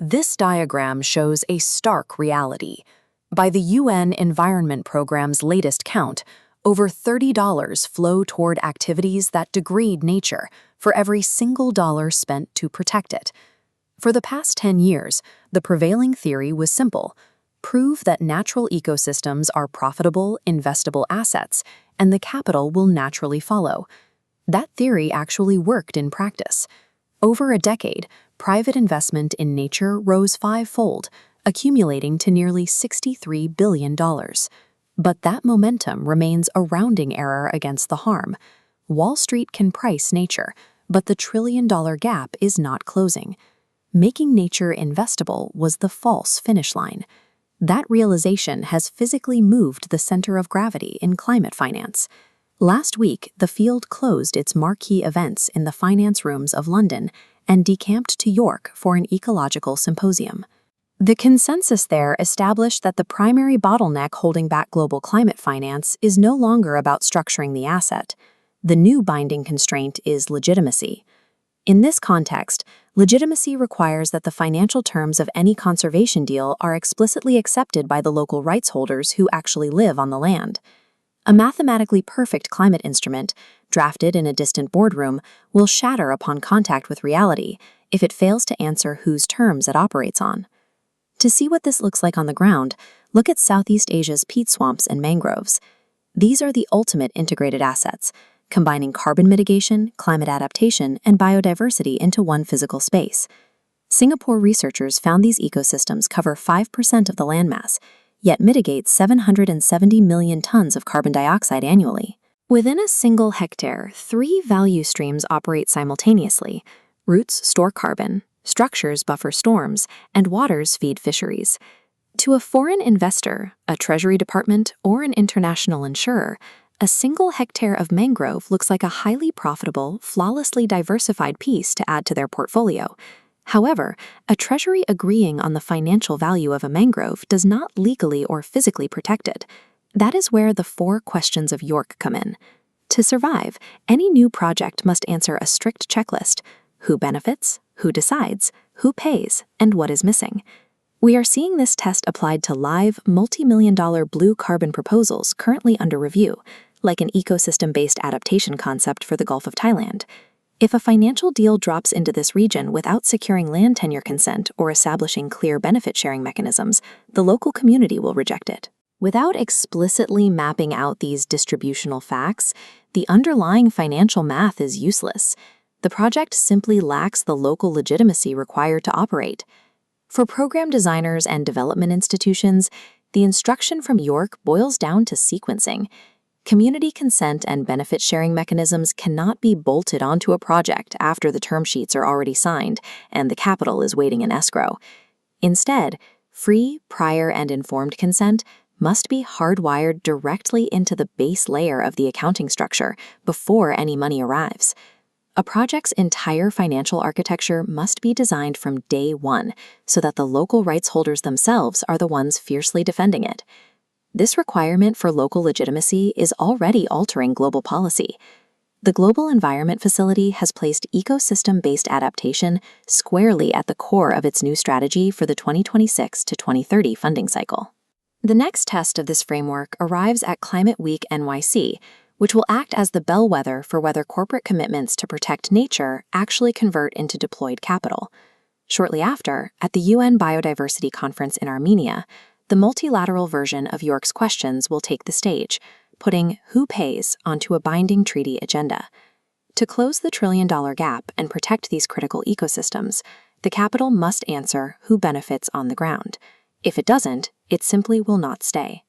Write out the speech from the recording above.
This diagram shows a stark reality. By the UN Environment Programme's latest count, over $30 flow toward activities that degrade nature for every single dollar spent to protect it. For the past 10 years, the prevailing theory was simple: prove that natural ecosystems are profitable, investable assets, and the capital will naturally follow. That theory actually worked in practice. Over a decade, private investment in nature rose fivefold, accumulating to nearly $63 billion. But that momentum remains a rounding error against the harm. Wall Street can price nature, but the trillion-dollar gap is not closing. Making nature investable was the false finish line. That realization has physically moved the center of gravity in climate finance. Last week, the field closed its marquee events in the finance rooms of London and decamped to York for an ecological symposium. The consensus there established that the primary bottleneck holding back global climate finance is no longer about structuring the asset. The new binding constraint is legitimacy. In this context, legitimacy requires that the financial terms of any conservation deal are explicitly accepted by the local rights holders who actually live on the land. A mathematically perfect climate instrument, drafted in a distant boardroom, will shatter upon contact with reality if it fails to answer whose terms it operates on. To see what this looks like on the ground, look at Southeast Asia's peat swamps and mangroves. These are the ultimate integrated assets, combining carbon mitigation, climate adaptation, and biodiversity into one physical space. Singapore researchers found these ecosystems cover 5% of the landmass, yet mitigate 770 million tons of carbon dioxide annually. Within a single hectare, 3 value streams operate simultaneously. Roots store carbon, structures buffer storms, and waters feed fisheries. To a foreign investor, a treasury department, or an international insurer, a single hectare of mangrove looks like a highly profitable, flawlessly diversified piece to add to their portfolio. However, a treasury agreeing on the financial value of a mangrove does not legally or physically protect it. That is where the 4 questions of York come in. To survive, any new project must answer a strict checklist: who benefits, who decides, who pays, and what is missing. We are seeing this test applied to live, multi-million-dollar blue carbon proposals currently under review, like an ecosystem-based adaptation concept for the Gulf of Thailand. If a financial deal drops into this region without securing land tenure consent or establishing clear benefit-sharing mechanisms, the local community will reject it. Without explicitly mapping out these distributional facts, the underlying financial math is useless. The project simply lacks the local legitimacy required to operate. For program designers and development institutions, the instruction from York boils down to sequencing. Community consent and benefit-sharing mechanisms cannot be bolted onto a project after the term sheets are already signed and the capital is waiting in escrow. Instead, free, prior, and informed consent must be hardwired directly into the base layer of the accounting structure before any money arrives. A project's entire financial architecture must be designed from day one so that the local rights holders themselves are the ones fiercely defending it. This requirement for local legitimacy is already altering global policy. The Global Environment Facility has placed ecosystem-based adaptation squarely at the core of its new strategy for the 2026 to 2030 funding cycle. The next test of this framework arrives at Climate Week NYC, which will act as the bellwether for whether corporate commitments to protect nature actually convert into deployed capital. Shortly after, at the UN Biodiversity Conference in Armenia, the multilateral version of York's questions will take the stage, putting who pays onto a binding treaty agenda. To close the trillion-dollar gap and protect these critical ecosystems, the capital must answer who benefits on the ground. If it doesn't, it simply will not stay.